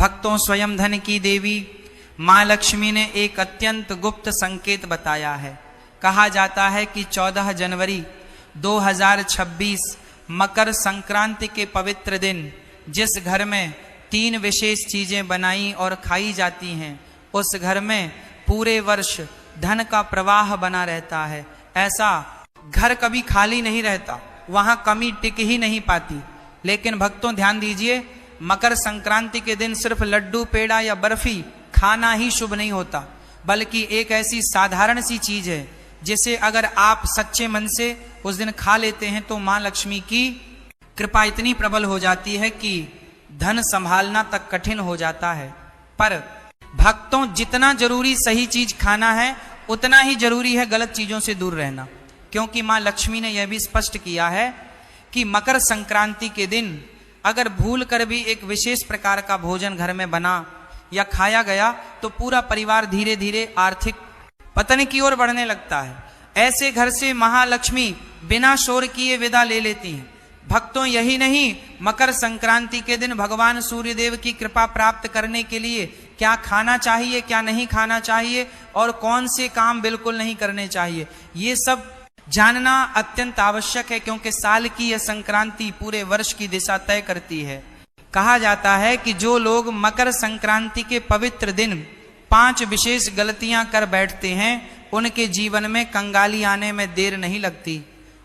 भक्तों, स्वयं धन की देवी माँ लक्ष्मी ने एक अत्यंत गुप्त संकेत बताया है। कहा जाता है कि 14 जनवरी 2026 मकर संक्रांति के पवित्र दिन जिस घर में 3 विशेष चीजें बनाई और खाई जाती हैं, उस घर में पूरे वर्ष धन का प्रवाह बना रहता है। ऐसा घर कभी खाली नहीं रहता, वहां कमी टिक ही नहीं पाती। लेकिन भक्तों ध्यान दीजिए, मकर संक्रांति के दिन सिर्फ लड्डू, पेड़ा या बर्फी खाना ही शुभ नहीं होता, बल्कि एक ऐसी साधारण सी चीज है जिसे अगर आप सच्चे मन से उस दिन खा लेते हैं तो मां लक्ष्मी की कृपा इतनी प्रबल हो जाती है कि धन संभालना तक कठिन हो जाता है। पर भक्तों, जितना जरूरी सही चीज खाना है, उतना ही जरूरी है गलत चीजों से दूर रहना, क्योंकि मां लक्ष्मी ने यह भी स्पष्ट किया है कि मकर संक्रांति के दिन अगर भूल कर भी एक विशेष प्रकार का भोजन घर में बना या खाया गया तो पूरा परिवार धीरे धीरे आर्थिक पतन की ओर बढ़ने लगता है। ऐसे घर से महालक्ष्मी बिना शोर किए विदा ले लेती हैं। भक्तों, यही नहीं, मकर संक्रांति के दिन भगवान सूर्यदेव की कृपा प्राप्त करने के लिए क्या खाना चाहिए, क्या नहीं खाना चाहिए और कौन से काम बिल्कुल नहीं करने चाहिए, ये सब जानना अत्यंत आवश्यक है, क्योंकि साल की यह संक्रांति पूरे वर्ष की दिशा तय करती है। कहा जाता है कि जो लोग मकर संक्रांति के पवित्र दिन 5 विशेष गलतियां कर बैठते हैं, उनके जीवन में कंगाली आने में देर नहीं लगती।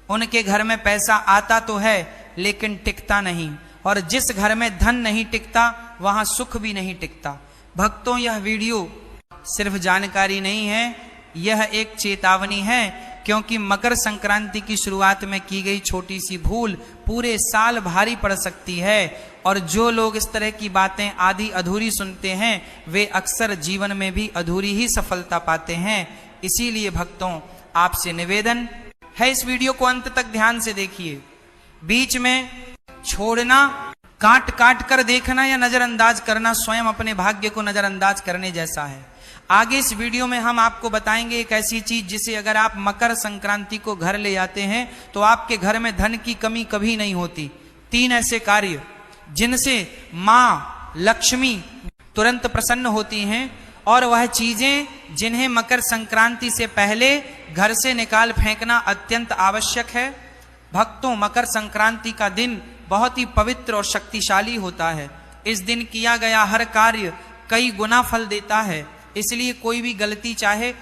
उनके घर में पैसा आता तो है लेकिन टिकता नहीं, और जिस घर में धन नहीं टिकता वहां सुख भी नहीं टिकता। भक्तों, यह वीडियो सिर्फ जानकारी नहीं है, यह एक चेतावनी है, क्योंकि मकर संक्रांति की शुरुआत में की गई छोटी सी भूल पूरे साल भारी पड़ सकती है। और जो लोग इस तरह की बातें आधी अधूरी सुनते हैं, वे अक्सर जीवन में भी अधूरी ही सफलता पाते हैं। इसीलिए भक्तों, आपसे निवेदन है, इस वीडियो को अंत तक ध्यान से देखिए। बीच में छोड़ना, काट काट कर देखना या नजरअंदाज करना स्वयं अपने भाग्य को नजरअंदाज करने जैसा है। आगे इस वीडियो में हम आपको बताएंगे एक ऐसी चीज जिसे अगर आप मकर संक्रांति को घर ले आते हैं तो आपके घर में धन की कमी कभी नहीं होती। 3 ऐसे कार्य जिनसे मां लक्ष्मी तुरंत प्रसन्न होती हैं, और वह चीजें जिन्हें मकर संक्रांति से पहले घर से निकाल फेंकना अत्यंत आवश्यक है। भक्तों, मकर संक्रांति का दिन बहुत ही पवित्र और शक्तिशाली होता है। इस दिन किया गया हर कार्य कई गुना फल देता है, इसलिए कोई भी गलती चाहे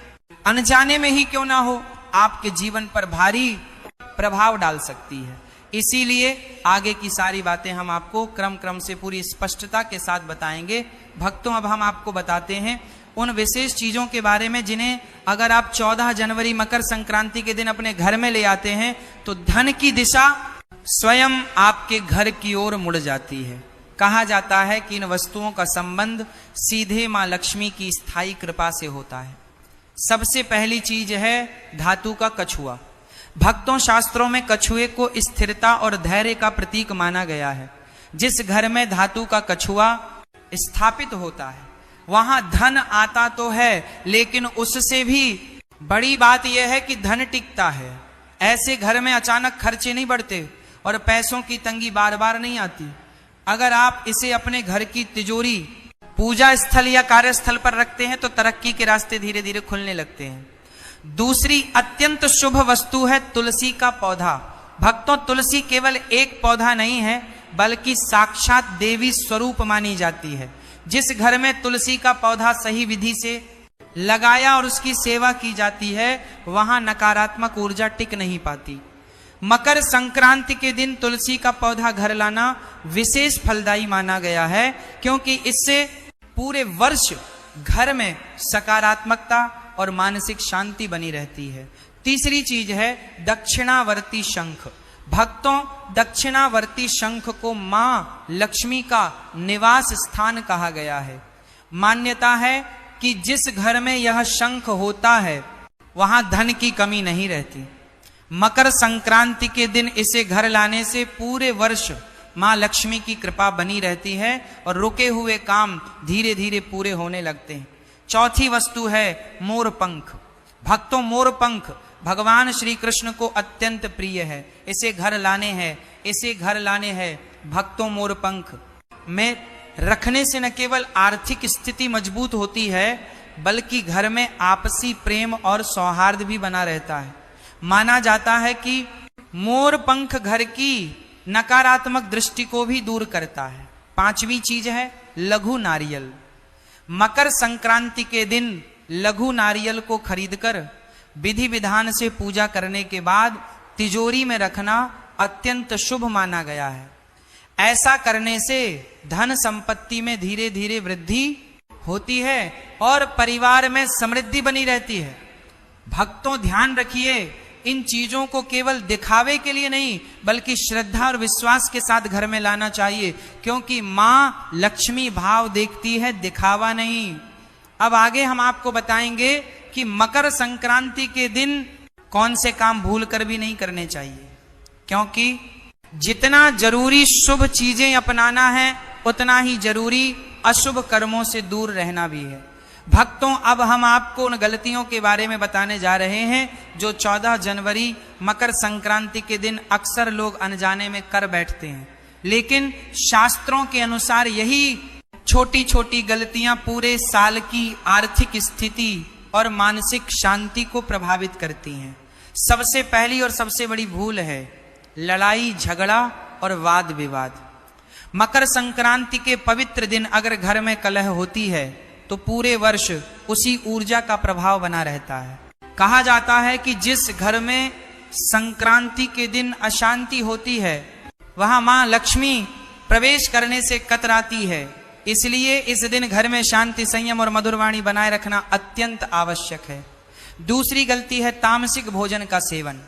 अनजाने में ही क्यों ना हो, आपके जीवन पर भारी प्रभाव डाल सकती है। इसीलिए आगे की सारी बातें हम आपको क्रम से पूरी स्पष्टता के साथ बताएंगे। भक्तों, अब हम आपको बताते हैं उन विशेष चीजों के बारे में जिन्हें अगर आप 14 जनवरी मकर संक्रांति के दिन अपने घर में ले आते हैं तो धन की दिशा स्वयं आपके घर की ओर मुड़ जाती है। कहा जाता है कि इन वस्तुओं का संबंध सीधे मां लक्ष्मी की स्थायी कृपा से होता है। सबसे पहली चीज है धातु का कछुआ। भक्तों, शास्त्रों में कछुए को स्थिरता और धैर्य का प्रतीक माना गया है। जिस घर में धातु का कछुआ स्थापित होता है वहां धन आता तो है, लेकिन उससे भी बड़ी बात यह है कि धन टिकता है। ऐसे घर में अचानक खर्चे नहीं बढ़ते और पैसों की तंगी बार बार नहीं आती। अगर आप इसे अपने घर की तिजोरी, पूजा स्थल या कार्यस्थल पर रखते हैं तो तरक्की के रास्ते धीरे धीरे खुलने लगते हैं। दूसरी अत्यंत शुभ वस्तु है तुलसी का पौधा। भक्तों, तुलसी केवल एक पौधा नहीं है, बल्कि साक्षात देवी स्वरूप मानी जाती है। जिस घर में तुलसी का पौधा सही विधि से लगाया और उसकी सेवा की जाती है, वहां नकारात्मक ऊर्जा टिक नहीं पाती। मकर संक्रांति के दिन तुलसी का पौधा घर लाना विशेष फलदायी माना गया है, क्योंकि इससे पूरे वर्ष घर में सकारात्मकता और मानसिक शांति बनी रहती है। तीसरी चीज है दक्षिणावर्ती शंख। भक्तों, दक्षिणावर्ती शंख को मां लक्ष्मी का निवास स्थान कहा गया है। मान्यता है कि जिस घर में यह शंख होता है वहां धन की कमी नहीं रहती। मकर संक्रांति के दिन इसे घर लाने से पूरे वर्ष मां लक्ष्मी की कृपा बनी रहती है और रुके हुए काम धीरे धीरे पूरे होने लगते हैं। चौथी वस्तु है मोरपंख। भक्तों, मोरपंख भगवान श्री कृष्ण को अत्यंत प्रिय है। इसे घर लाने हैं, इसे घर लाने हैं। भक्तों, मोरपंख में रखने से न केवल आर्थिक स्थिति मजबूत होती है, बल्कि घर में आपसी प्रेम और सौहार्द भी बना रहता है। माना जाता है कि मोर पंख घर की नकारात्मक दृष्टि को भी दूर करता है। पांचवी चीज है लघु नारियल। मकर संक्रांति के दिन लघु नारियल को खरीदकर विधि विधान से पूजा करने के बाद तिजोरी में रखना अत्यंत शुभ माना गया है। ऐसा करने से धन संपत्ति में धीरे धीरे वृद्धि होती है और परिवार में समृद्धि बनी रहती है। भक्तों ध्यान रखिए, इन चीजों को केवल दिखावे के लिए नहीं, बल्कि श्रद्धा और विश्वास के साथ घर में लाना चाहिए, क्योंकि मां लक्ष्मी भाव देखती है, दिखावा नहीं। अब आगे हम आपको बताएंगे कि मकर संक्रांति के दिन कौन से काम भूल कर भी नहीं करने चाहिए, क्योंकि जितना जरूरी शुभ चीजें अपनाना है, उतना ही जरूरी अशुभ कर्मों से दूर रहना भी है। भक्तों, अब हम आपको उन गलतियों के बारे में बताने जा रहे हैं जो 14 जनवरी मकर संक्रांति के दिन अक्सर लोग अनजाने में कर बैठते हैं। लेकिन शास्त्रों के अनुसार यही छोटी छोटी गलतियां पूरे साल की आर्थिक स्थिति और मानसिक शांति को प्रभावित करती हैं। सबसे पहली और सबसे बड़ी भूल है लड़ाई झगड़ा और वाद विवाद। मकर संक्रांति के पवित्र दिन अगर घर में कलह होती है तो पूरे वर्ष उसी ऊर्जा का प्रभाव बना रहता है। कहा जाता है कि जिस घर में संक्रांति के दिन अशांति होती है, वहां मां लक्ष्मी प्रवेश करने से कतराती है। इसलिए इस दिन घर में शांति, संयम और मधुरवाणी बनाए रखना अत्यंत आवश्यक है। दूसरी गलती है तामसिक भोजन का सेवन।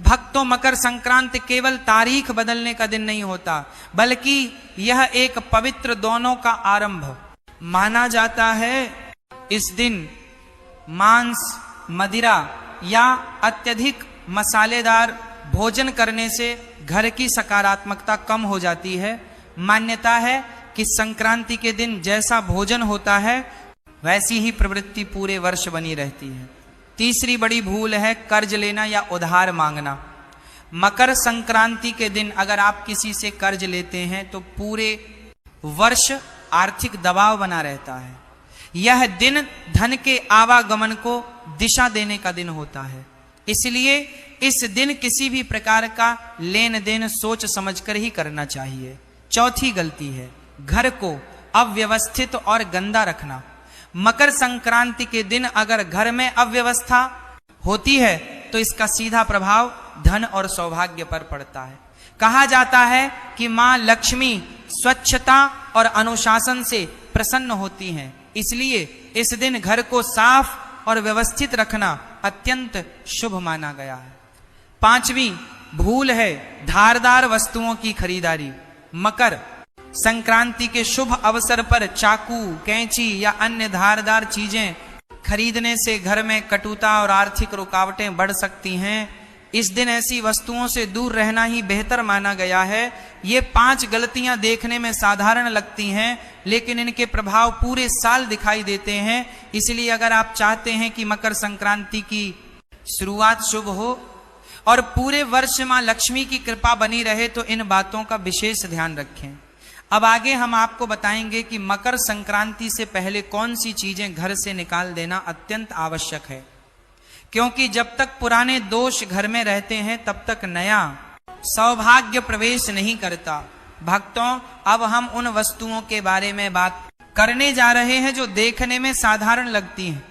भक्तों, मकर संक्रांति केवल तारीख बदलने का दिन नहीं होता, बल्कि यह एक पवित्र दोनों का आरंभ माना जाता है। इस दिन मांस, मदिरा या अत्यधिक मसालेदार भोजन करने से घर की सकारात्मकता कम हो जाती है। मान्यता है कि संक्रांति के दिन जैसा भोजन होता है, वैसी ही प्रवृत्ति पूरे वर्ष बनी रहती है। तीसरी बड़ी भूल है कर्ज लेना या उधार मांगना। मकर संक्रांति के दिन अगर आप किसी से कर्ज लेते हैं तो पूरे वर्ष आर्थिक दबाव बना रहता है। यह दिन धन के आवागमन को दिशा देने का दिन होता है। इसलिए इस दिन किसी भी प्रकार का लेन देन सोच समझकर ही करना चाहिए। चौथी गलती है घर को अव्यवस्थित और गंदा रखना। मकर संक्रांति के दिन अगर घर में अव्यवस्था होती है तो इसका सीधा प्रभाव धन और सौभाग्य पर पड़ता है। कहा जाता है कि मां लक्ष्मी स्वच्छता और अनुशासन से प्रसन्न होती हैं, इसलिए इस दिन घर को साफ और व्यवस्थित रखना अत्यंत शुभ माना गया है। पांचवी भूल है धारदार वस्तुओं की खरीदारी। मकर संक्रांति के शुभ अवसर पर चाकू, कैंची या अन्य धारदार चीजें खरीदने से घर में कटुता और आर्थिक रुकावटें बढ़ सकती हैं। इस दिन ऐसी वस्तुओं से दूर रहना ही बेहतर माना गया है। ये 5 गलतियां देखने में साधारण लगती हैं, लेकिन इनके प्रभाव पूरे साल दिखाई देते हैं। इसलिए अगर आप चाहते हैं कि मकर संक्रांति की शुरुआत शुभ हो और पूरे वर्ष मां लक्ष्मी की कृपा बनी रहे, तो इन बातों का विशेष ध्यान रखें। अब आगे हम आपको बताएंगे कि मकर संक्रांति से पहले कौन सी चीजें घर से निकाल देना अत्यंत आवश्यक है, क्योंकि जब तक पुराने दोष घर में रहते हैं तब तक नया सौभाग्य प्रवेश नहीं करता। भक्तों, अब हम उन वस्तुओं के बारे में बात करने जा रहे हैं जो देखने में साधारण लगती हैं,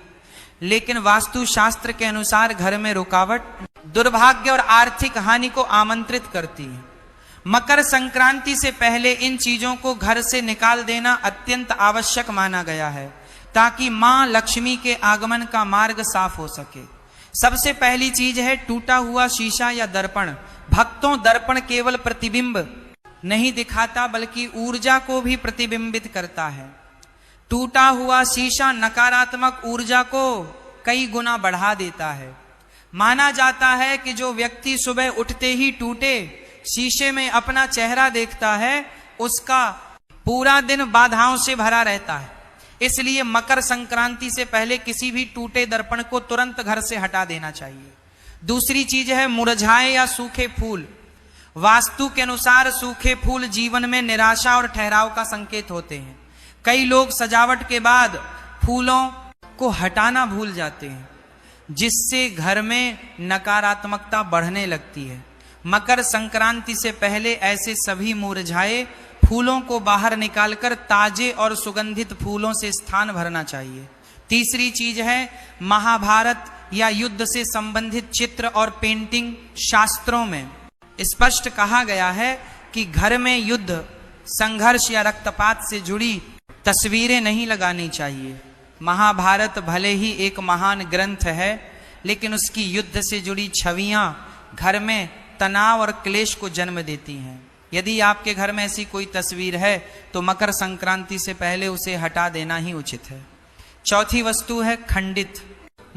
लेकिन वास्तु शास्त्र के अनुसार घर में रुकावट, दुर्भाग्य और आर्थिक हानि को आमंत्रित करती है। मकर संक्रांति से पहले इन चीजों को घर से निकाल देना अत्यंत आवश्यक माना गया है, ताकि मां लक्ष्मी के आगमन का मार्ग साफ हो सके। सबसे पहली चीज है टूटा हुआ शीशा या दर्पण। भक्तों, दर्पण केवल प्रतिबिंब नहीं दिखाता, बल्कि ऊर्जा को भी प्रतिबिंबित करता है। टूटा हुआ शीशा नकारात्मक ऊर्जा को कई गुना बढ़ा देता है। माना जाता है कि जो व्यक्ति सुबह उठते ही टूटे शीशे में अपना चेहरा देखता है, उसका पूरा दिन बाधाओं से भरा रहता है। इसलिए मकर संक्रांति से पहले किसी भी टूटे दर्पण को तुरंत घर से हटा देना चाहिए। दूसरी चीज है मुरझाए या सूखे फूल। वास्तु के अनुसार सूखे फूल जीवन में निराशा और ठहराव का संकेत होते हैं। कई लोग सजावट के बाद फूलों को हटाना भूल जाते हैं, जिससे घर में नकारात्मकता बढ़ने लगती है। मकर संक्रांति से पहले ऐसे सभी मुरझाए फूलों को बाहर निकालकर ताजे और सुगंधित फूलों से स्थान भरना चाहिए। तीसरी चीज है, महाभारत या युद्ध से संबंधित चित्र और पेंटिंग शास्त्रों में स्पष्ट कहा गया है कि घर में युद्ध, संघर्ष या रक्तपात से जुड़ी तस्वीरें नहीं लगानी चाहिए। महाभारत भले ही एक महान ग्रंथ है, लेकिन उसकी युद्ध से जुड़ी छवियां घर में तनाव और क्लेश को जन्म देती हैं। यदि आपके घर में ऐसी कोई तस्वीर है तो मकर संक्रांति से पहले उसे हटा देना ही उचित है। चौथी वस्तु है खंडित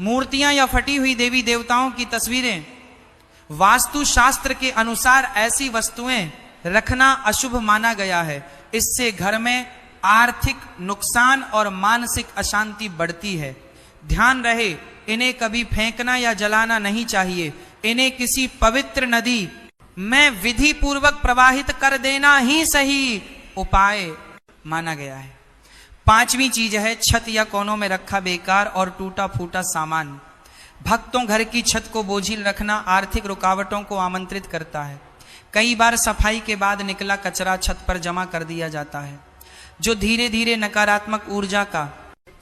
मूर्तियां या फटी हुई देवी देवताओं की तस्वीरें। वास्तु शास्त्र के अनुसार ऐसी वस्तुएं रखना अशुभ माना गया है। इससे घर में आर्थिक नुकसान और मानसिक अशांति बढ़ती है। ध्यान रहे, इन्हें कभी फेंकना या जलाना नहीं चाहिए। इन्हें किसी पवित्र नदी में विधि पूर्वक प्रवाहित कर देना ही सही उपाय माना गया है। पांचवी चीज है, छत या कोनों में रखा बेकार और टूटा फूटा सामान। भक्तों, घर की छत को बोझिल रखना आर्थिक रुकावटों को आमंत्रित करता है। कई बार सफाई के बाद निकला कचरा छत पर जमा कर दिया जाता है, जो धीरे धीरे नकारात्मक ऊर्जा का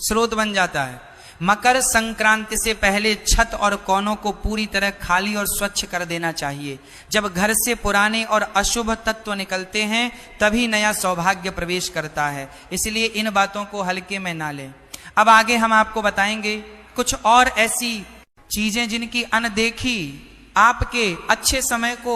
स्रोत बन जाता है। मकर संक्रांति से पहले छत और कोनों को पूरी तरह खाली और स्वच्छ कर देना चाहिए। जब घर से पुराने और अशुभ तत्व निकलते हैं तभी नया सौभाग्य प्रवेश करता है। इसलिए इन बातों को हल्के में ना लें। अब आगे हम आपको बताएंगे कुछ और ऐसी चीजें जिनकी अनदेखी आपके अच्छे समय को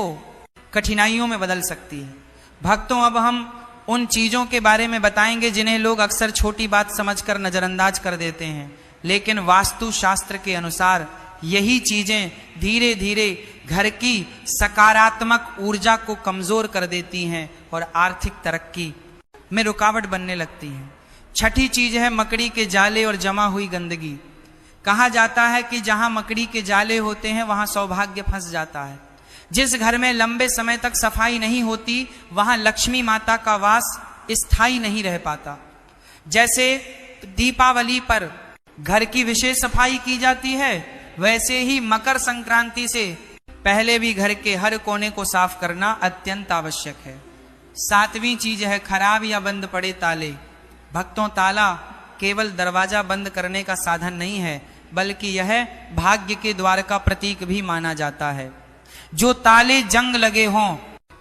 कठिनाइयों में बदल सकती है। भक्तों, अब हम उन चीजों के बारे में बताएंगे जिन्हें लोग अक्सर छोटी बात समझकर नजरअंदाज कर देते हैं, लेकिन वास्तु शास्त्र के अनुसार यही चीजें धीरे धीरे घर की सकारात्मक ऊर्जा को कमजोर कर देती हैं और आर्थिक तरक्की में रुकावट बनने लगती हैं। छठी चीज है मकड़ी के जाले और जमा हुई गंदगी। कहा जाता है कि जहां मकड़ी के जाले होते हैं वहां सौभाग्य फंस जाता है। जिस घर में लंबे समय तक सफाई नहीं होती वहां लक्ष्मी माता का वास स्थायी नहीं रह पाता। जैसे दीपावली पर घर की विशेष सफाई की जाती है, वैसे ही मकर संक्रांति से पहले भी घर के हर कोने को साफ करना अत्यंत आवश्यक है। सातवीं चीज है खराब या बंद पड़े ताले। भक्तों, ताला केवल दरवाजा बंद करने का साधन नहीं है, बल्कि यह भाग्य के द्वार का प्रतीक भी माना जाता है। जो ताले जंग लगे हों,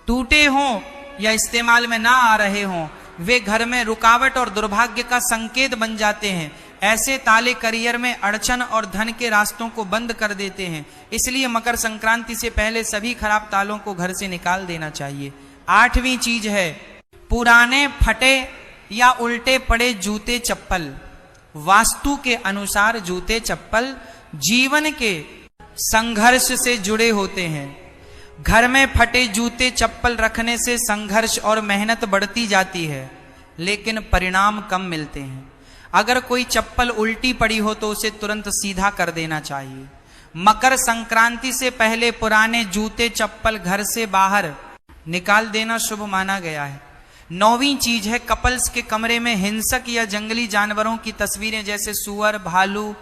टूटे हों या इस्तेमाल में ना आ रहे हों, वे घर में रुकावट और दुर्भाग्य का संकेत बन जाते हैं। ऐसे ताले करियर में अड़चन और धन के रास्तों को बंद कर देते हैं। इसलिए मकर संक्रांति से पहले सभी खराब तालों को घर से निकाल देना चाहिए। आठवीं चीज है पुराने, फटे या उल्टे पड़े जूते चप्पल। वास्तु के अनुसार जूते चप्पल जीवन के संघर्ष से जुड़े होते हैं। घर में फटे जूते चप्पल रखने से संघर्ष और मेहनत बढ़ती जाती है, लेकिन परिणाम कम मिलते हैं। अगर कोई चप्पल उल्टी पड़ी हो तो उसे तुरंत सीधा कर देना चाहिए। मकर संक्रांति से पहले पुराने जूते चप्पल घर से बाहर निकाल देना शुभ माना गया है। नौवीं चीज है कपल्स के कमरे में हिंसक या जंगली जानवरों की तस्वीरें, जैसे सुअर, भालू,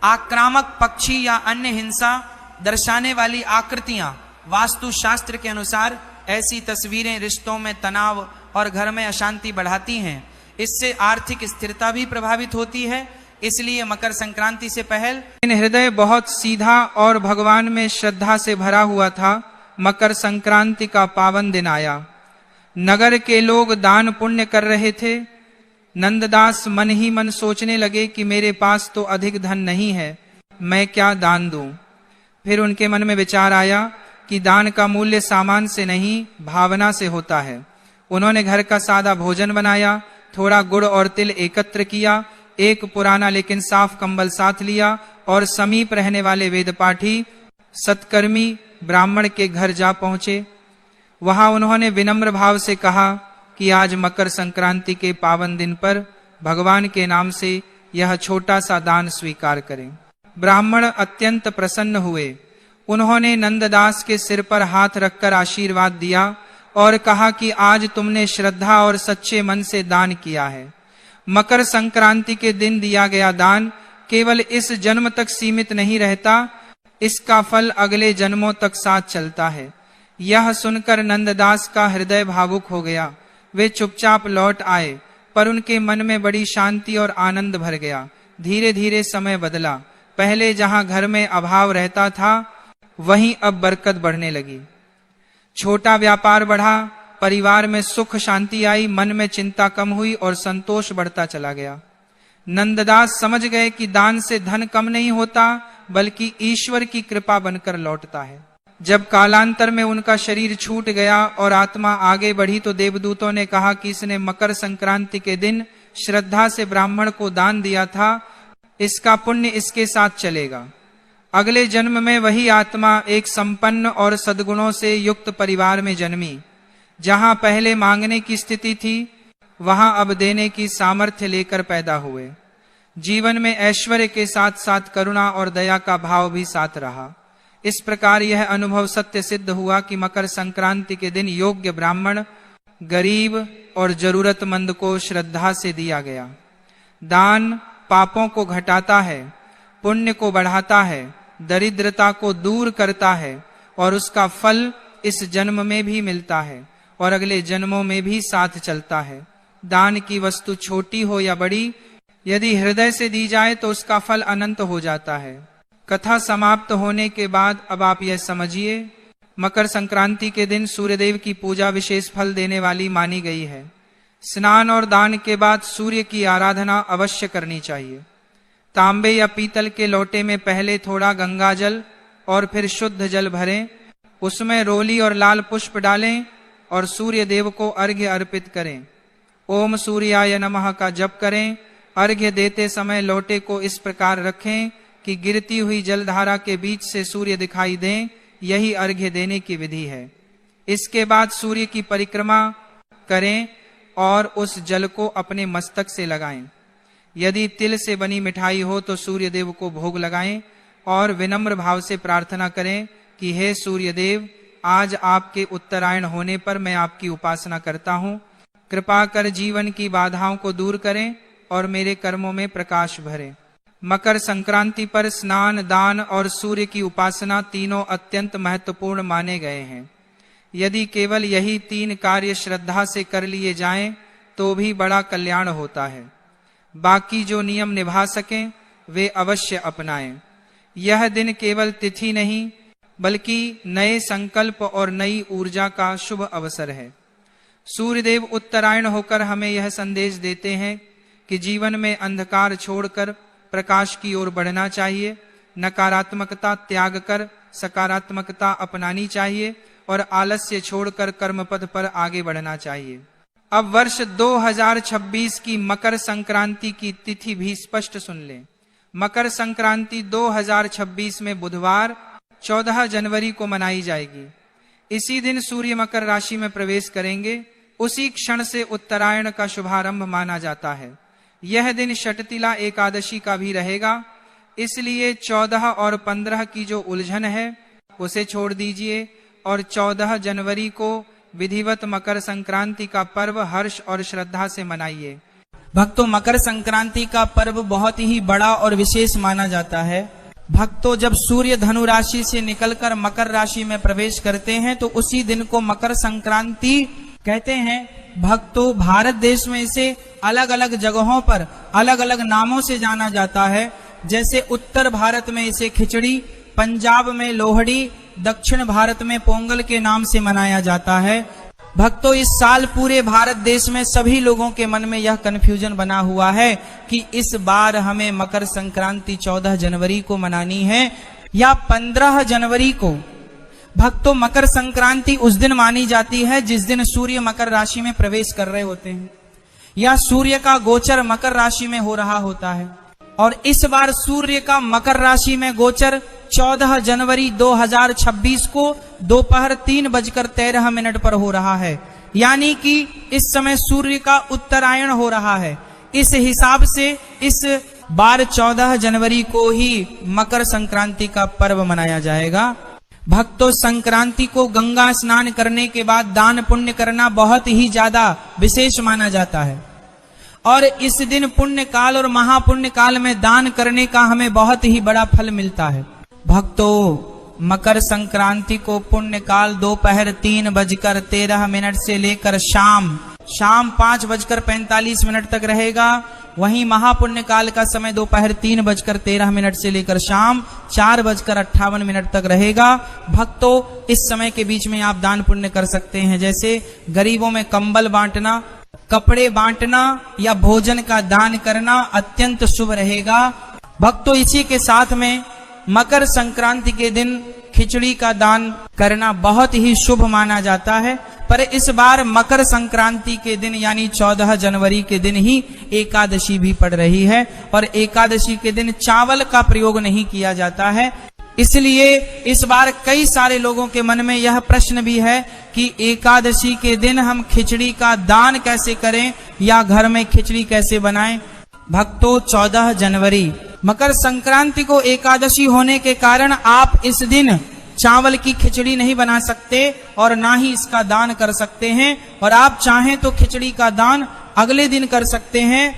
आक्रामक पक्षी या अन्य हिंसा दर्शाने वाली आकृतियां। वास्तु शास्त्र के अनुसार ऐसी तस्वीरें रिश्तों में तनाव और घर में अशांति बढ़ाती हैं। इससे आर्थिक स्थिरता भी प्रभावित होती है। इसलिए मकर संक्रांति से पहले हृदय बहुत सीधा और भगवान में श्रद्धा से भरा हुआ था। मकर संक्रांति का पावन दिन आया। नगर के लोग दान पुण्य कर रहे थे। नंददास मन ही मन सोचने लगे कि मेरे पास तो अधिक धन नहीं है, मैं क्या दान दूं। फिर उनके मन में विचार आया कि दान का मूल्य सामान से नहीं, भावना से होता है। उन्होंने घर का सादा भोजन बनाया, थोड़ा गुड़ और तिल एकत्र किया, एक पुराना लेकिन साफ कंबल साथ लिया और समीप रहने वाले वेदपाठी सत्कर्मी ब्राह्मण के घर जा पहुंचे। वहां उन्होंने विनम्र भाव से कहा कि आज मकर संक्रांति के पावन दिन पर भगवान के नाम से यह छोटा सा दान स्वीकार करें। ब्राह्मण अत्यंत प्रसन्न हुए। उन्होंने नंददास के सिर पर हाथ रखकर आशीर्वाद दिया और कहा कि आज तुमने श्रद्धा और सच्चे मन से दान किया है। मकर संक्रांति के दिन दिया गया दान केवल इस जन्म तक सीमित नहीं रहता, इसका फल अगले जन्मों तक साथ चलता है। यह सुनकर नंददास का हृदय भावुक हो गया। वे चुपचाप लौट आए, पर उनके मन में बड़ी शांति और आनंद भर गया। धीरे धीरे समय बदला। पहले जहां घर में अभाव रहता था, वहीं अब बरकत बढ़ने लगी। छोटा व्यापार बढ़ा, परिवार में सुख शांति आई, मन में चिंता कम हुई और संतोष बढ़ता चला गया। नंददास समझ गए कि दान से धन कम नहीं होता, बल्कि ईश्वर की कृपा बनकर लौटता है। जब कालांतर में उनका शरीर छूट गया और आत्मा आगे बढ़ी, तो देवदूतों ने कहा कि इसने मकर संक्रांति के दिन श्रद्धा से ब्राह्मण को दान दिया था, इसका पुण्य इसके साथ चलेगा। अगले जन्म में वही आत्मा एक संपन्न और सद्गुणों से युक्त परिवार में जन्मी। जहां पहले मांगने की स्थिति थी, वहां अब देने की सामर्थ्य लेकर पैदा हुए। जीवन में ऐश्वर्य के साथ साथ करुणा और दया का भाव भी साथ रहा। इस प्रकार यह अनुभव सत्य सिद्ध हुआ कि मकर संक्रांति के दिन योग्य ब्राह्मण, गरीब और जरूरतमंद को श्रद्धा से दिया गया। दान पापों को घटाता है, पुण्य को बढ़ाता है, दरिद्रता को दूर करता है और उसका फल इस जन्म में भी मिलता है और अगले जन्मों में भी साथ चलता है। दान की वस्तु छोटी हो या बड़ी, यदि हृदय से दी जाए तो उसका फल अनंत हो जाता है। कथा समाप्त होने के बाद अब आप यह समझिए, मकर संक्रांति के दिन सूर्यदेव की पूजा विशेष फल देने वाली मानी गई है। स्नान और दान के बाद सूर्य की आराधना अवश्य करनी चाहिए। तांबे या पीतल के लोटे में पहले थोड़ा गंगा जल और फिर शुद्ध जल भरें, उसमें रोली और लाल पुष्प डालें और सूर्य देव को अर्घ्य अर्पित करें। ओम सूर्याय नमः का जप करें। अर्घ्य देते समय लोटे को इस प्रकार रखें कि गिरती हुई जलधारा के बीच से सूर्य दिखाई दें। यही अर्घ्य देने की विधि है। इसके बाद सूर्य की परिक्रमा करें और उस जल को अपने मस्तक से लगाएं। यदि तिल से बनी मिठाई हो तो सूर्य देव को भोग लगाएं और विनम्र भाव से प्रार्थना करें कि हे सूर्य देव, आज आपके उत्तरायण होने पर मैं आपकी उपासना करता हूँ। कृपा कर जीवन की बाधाओं को दूर करें और मेरे कर्मों में प्रकाश भरें। मकर संक्रांति पर स्नान, दान और सूर्य की उपासना तीनों अत्यंत महत्वपूर्ण माने गए हैं। यदि केवल यही तीन कार्य श्रद्धा से कर लिए जाएं, तो भी बड़ा कल्याण होता है। बाकी जो नियम निभा सकें वे अवश्य अपनाएं। यह दिन केवल तिथि नहीं, बल्कि नए संकल्प और नई ऊर्जा का शुभ अवसर है। सूर्यदेव उत्तरायण होकर हमें यह संदेश देते हैं कि जीवन में अंधकार छोड़कर प्रकाश की ओर बढ़ना चाहिए, नकारात्मकता त्याग कर सकारात्मकता अपनानी चाहिए और आलस्य छोड़कर कर्मपथ पर आगे बढ़ना चाहिए। अब वर्ष 2026 की मकर संक्रांति की तिथि भी स्पष्ट सुन लें। मकर संक्रांति 2026 में बुधवार 14 जनवरी को मनाई जाएगी। इसी दिन सूर्य मकर राशि में प्रवेश करेंगे। उसी क्षण से उत्तरायण का शुभारंभ माना जाता है। यह दिन षटतिला एकादशी का भी रहेगा, इसलिए 14 और 15 की जो उलझन है उसे छोड़ दीजिए और 14 जनवरी को विधिवत मकर संक्रांति का पर्व हर्ष और श्रद्धा से मनाइए। भक्तों, मकर संक्रांति का पर्व बहुत ही बड़ा और विशेष माना जाता है। भक्तों, जब सूर्य धनु राशि से निकलकर मकर राशि में प्रवेश करते हैं तो उसी दिन को मकर संक्रांति कहते हैं। भक्तों, भारत देश में इसे अलग अलग जगहों पर अलग अलग नामों से जाना जाता है। जैसे उत्तर भारत में इसे खिचड़ी, पंजाब में लोहड़ी, दक्षिण भारत में पोंगल के नाम से मनाया जाता है। भक्तों, इस साल पूरे भारत देश में सभी लोगों के मन में यह कन्फ्यूजन बना हुआ है कि इस बार हमें मकर संक्रांति 14 जनवरी को मनानी है या 15 जनवरी को। भक्तों, मकर संक्रांति उस दिन मानी जाती है जिस दिन सूर्य मकर राशि में प्रवेश कर रहे होते हैं या सूर्य का गोचर मकर राशि में हो रहा होता है। और इस बार सूर्य का मकर राशि में गोचर 14 जनवरी 2026 को दोपहर 3:13 पर हो रहा है, यानी कि इस समय सूर्य का उत्तरायण हो रहा है। इस हिसाब से इस बार 14 जनवरी को ही मकर संक्रांति का पर्व मनाया जाएगा। भक्तों, संक्रांति को गंगा स्नान करने के बाद दान पुण्य करना बहुत ही ज्यादा विशेष माना जाता है और इस दिन पुण्य काल और महापुण्य काल में दान करने का हमें बहुत ही बड़ा फल मिलता है। भक्तों, मकर संक्रांति को पुण्य काल दोपहर 3:13 से लेकर शाम 5:45 तक रहेगा। वहीं महापुण्य काल का समय दोपहर 3:13 से लेकर शाम 4:58 तक रहेगा। भक्तों, इस समय के बीच में आप दान पुण्य कर सकते हैं, जैसे गरीबों में कंबल बांटना, कपड़े बांटना या भोजन का दान करना अत्यंत शुभ रहेगा। भक्तों, इसी के साथ में मकर संक्रांति के दिन खिचड़ी का दान करना बहुत ही शुभ माना जाता है, पर इस बार मकर संक्रांति के दिन यानी 14 जनवरी के दिन ही एकादशी भी पड़ रही है और एकादशी के दिन चावल का प्रयोग नहीं किया जाता है। इसलिए इस बार कई सारे लोगों के मन में यह प्रश्न भी है कि एकादशी के दिन हम खिचड़ी का दान कैसे करें या घर में खिचड़ी कैसे बनाएं। भक्तों, 14 जनवरी मकर संक्रांति को एकादशी होने के कारण आप इस दिन चावल की खिचड़ी नहीं बना सकते और ना ही इसका दान कर सकते हैं, और आप चाहें तो खिचड़ी का दान अगले दिन कर सकते हैं।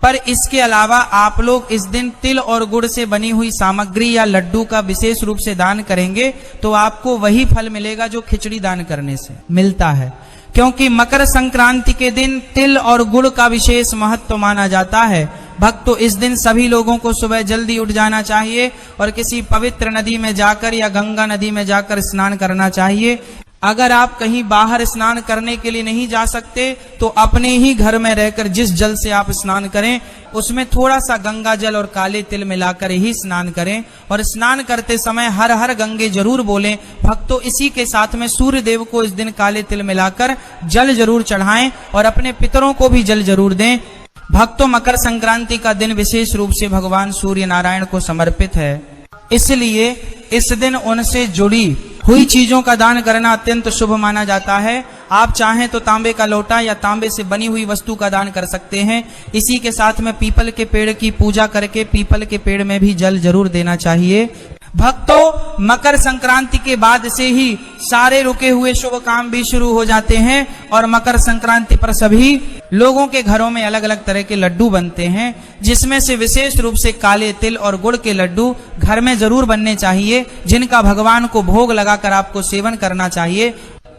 पर इसके अलावा आप लोग इस दिन तिल और गुड़ से बनी हुई सामग्री या लड्डू का विशेष रूप से दान करेंगे तो आपको वही फल मिलेगा जो खिचड़ी दान करने से मिलता है, क्योंकि मकर संक्रांति के दिन तिल और गुड़ का विशेष महत्व माना जाता है। भक्तों, इस दिन सभी लोगों को सुबह जल्दी उठ जाना चाहिए और किसी पवित्र नदी में जाकर या गंगा नदी में जाकर स्नान करना चाहिए। अगर आप कहीं बाहर स्नान करने के लिए नहीं जा सकते तो अपने ही घर में रहकर जिस जल से आप स्नान करें उसमें थोड़ा सा गंगा जल और काले तिल मिलाकर ही स्नान करें और स्नान करते समय हर हर गंगे जरूर बोलें। भक्तों, इसी के साथ में सूर्य देव को इस दिन काले तिल मिलाकर जल जरूर चढ़ाएं और अपने पितरों को भी जल जरूर दें। भक्तों, मकर संक्रांति का दिन विशेष रूप से भगवान सूर्य नारायण को समर्पित है, इसलिए इस दिन उनसे जुड़ी हुई चीजों का दान करना अत्यंत शुभ माना जाता है। आप चाहें तो तांबे का लोटा या तांबे से बनी हुई वस्तु का दान कर सकते हैं। इसी के साथ में पीपल के पेड़ की पूजा करके पीपल के पेड़ में भी जल जरूर देना चाहिए। भक्तों, मकर संक्रांति के बाद से ही सारे रुके हुए शुभ काम भी शुरू हो जाते हैं और मकर संक्रांति पर सभी लोगों के घरों में अलग अलग तरह के लड्डू बनते हैं, जिसमें से विशेष रूप से काले तिल और गुड़ के लड्डू घर में जरूर बनने चाहिए, जिनका भगवान को भोग लगाकर आपको सेवन करना चाहिए।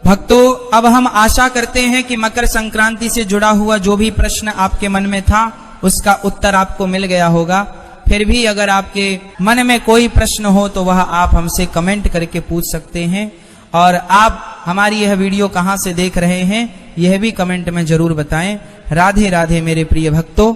भक्तों, अब हम आशा करते हैं कि मकर संक्रांति से जुड़ा हुआ जो भी प्रश्न आपके मन में था उसका उत्तर आपको मिल गया होगा। फिर भी अगर आपके मन में कोई प्रश्न हो तो वह आप हमसे कमेंट करके पूछ सकते हैं, और आप हमारी यह वीडियो कहां से देख रहे हैं यह भी कमेंट में जरूर बताएं। राधे राधे मेरे प्रिय भक्तों।